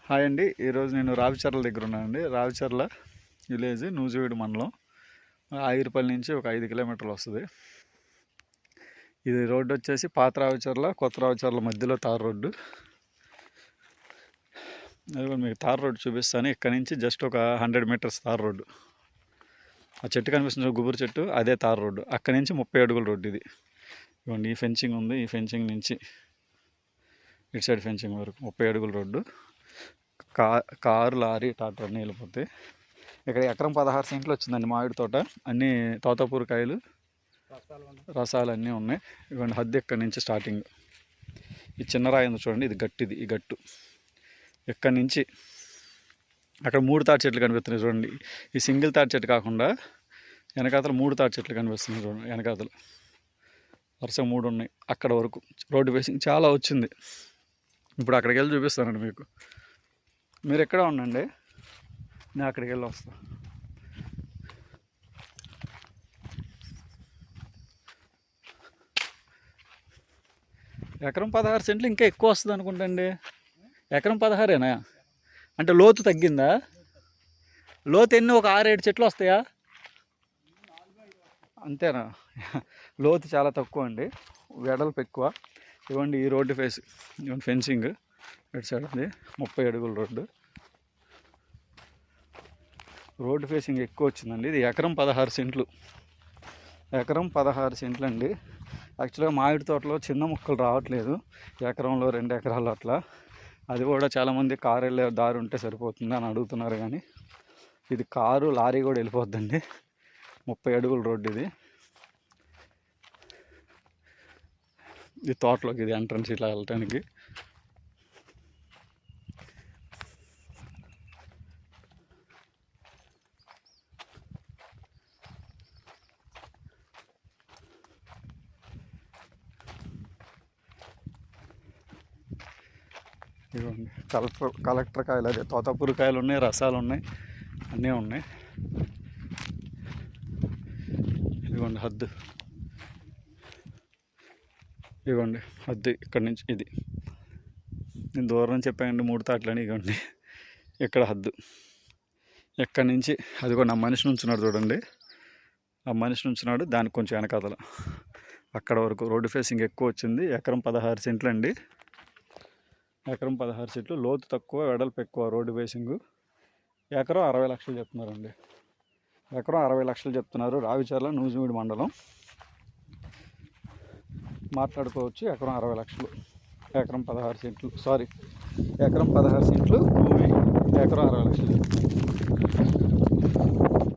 Hi అండి. ఈరోజు నేను రావిచర్ల దగ్గర ఉన్నానండి. రావిచర్ల విలేజ్, నూజివీడు మండలం, ఆగిరిపల్లి నుంచి ఒక 5 కిలోమీటర్లు వస్తుంది. ఇది రోడ్డు వచ్చేసి పాత రావిచర్ల, కొత్త రావిచర్ల మధ్యలో తార్ రోడ్డు. అది మీకు తార్ రోడ్డు చూపిస్తాను. ఇక్కడ నుంచి జస్ట్ ఒక 100 మీటర్స్ తార్ రోడ్డు. ఆ చెట్టు కనిపిస్తుంది, గుబురు చెట్టు, అదే తార్ రోడ్డు. అక్కడి నుంచి 30 అడుగుల రోడ్డు ఇది. ఇవ్వండి, ఈ ఫెన్సింగ్ ఉంది. ఈ ఫెన్సింగ్ నుంచి ఇటు సైడ్ ఫెన్సింగ్ వరకు 30 అడుగుల రోడ్డు. కారు, లారీ, ట్రాక్టర్ అన్నీ వెళ్ళిపోతాయి. ఇక్కడ ఎకరం 16 సెంట్లు వచ్చిందండి మామిడి తోట. అన్నీ తోతాపూరకాయలు, రసాలు అన్నీ ఉన్నాయి. ఇవ్వండి, హద్దు ఇక్కడి నుంచి స్టార్టింగ్. ఈ చిన్న రాయి ఉంది చూడండి, ఇది గట్టిది. ఈ గట్టు ఇక్కడి నుంచి అక్కడ 3 తాటి చెట్లు కనిపిస్తున్నాయి చూడండి. ఈ సింగిల్ తాటి చెట్టు కాకుండా వెనకాతలు 3 తాటి చెట్లు కనిపిస్తున్నాయి చూడండి. వెనకాతలు వరుసగా 3 ఉన్నాయి. అక్కడ వరకు రోడ్డు ఫేసింగ్ చాలా వచ్చింది. ఇప్పుడు అక్కడికి వెళ్ళి చూపిస్తానండి మీకు. మీరు ఎక్కడ ఉండండి, నేను అక్కడికి వెళ్ళి వస్తాను. ఎకరం 16 సెంట్లు ఇంకా ఎక్కువ వస్తుంది అనుకుంటండి. ఎకరం 16ఏనా? అంటే లోతు తగ్గిందా? లోతు ఎన్ని, ఒక 6-7 చెట్లు వస్తాయా? అంతేనా? లోతు చాలా తక్కువ అండి, వెడల్పు ఎక్కువ. ఇవ్వండి, ఈ రోడ్డు ఫేస్, ఇవ్వండి ఫెన్సింగ్ ఇటు సైడ్ ఉంది. 30 అడుగుల రోడ్డు. రోడ్డు ఫేసింగ్ ఎక్కువ వచ్చిందండి. ఇది ఎకరం 16 సెంట్లు. ఎకరం 16 సెంట్లు అండి. యాక్చువల్గా మామిడి తోటలో చిన్న ముక్కలు రావట్లేదు, ఎకరంలో 2 ఎకరాలు అట్లా. అది కూడా చాలామంది కారు వెళ్ళే దారి ఉంటే సరిపోతుంది అని అడుగుతున్నారు, కానీ ఇది కారు, లారీ కూడా వెళ్ళిపోద్దండి. 30 అడుగుల రోడ్డు ఇది. ఈ తోటలోకి ఇది ఎంట్రన్స్ ఇట్లా వెళ్ళటానికి. ఇవ్వండి, కలెక్టర్ కాయలు, అదే తోతాపూరకాయలు ఉన్నాయి, రసాలు ఉన్నాయి, అన్నీ ఉన్నాయి. ఇదిగోండి హద్దు. ఇవ్వండి హద్దు ఇక్కడి నుంచి. ఇది నేను దూరం చెప్పానండి, 3 తాట్లని. ఇవ్వండి ఇక్కడ హద్దు. ఎక్కడి నుంచి అది కూడా నా మనిషి నుంచున్నాడు చూడండి. ఆ మనిషి నుంచున్నాడు, దానికి కొంచెం వెనకాతల అక్కడ వరకు రోడ్డు ఫేసింగ్ ఎక్కువ వచ్చింది. ఎకరం 16 సెంట్లు అండి. ఎకరం 16 సెంట్లు. లోతు తక్కువ, వెడల్పు ఎక్కువ. రోడ్డు ఫేసింగ్ ఎకరం 60 లక్షలు చెప్తున్నారండి. ఎకరం 60 లక్షలు చెప్తున్నారు. రావిచర్ల, నూజివీడు మండలం. మాట్లాడుకోవచ్చు. ఎకరం 60 లక్షలు. ఎకరం 16 సెంట్లు, సారీ, ఎకరం 16 సెంట్లు భూమి, ఎకరం 60 లక్షలు చెప్తున్నారు.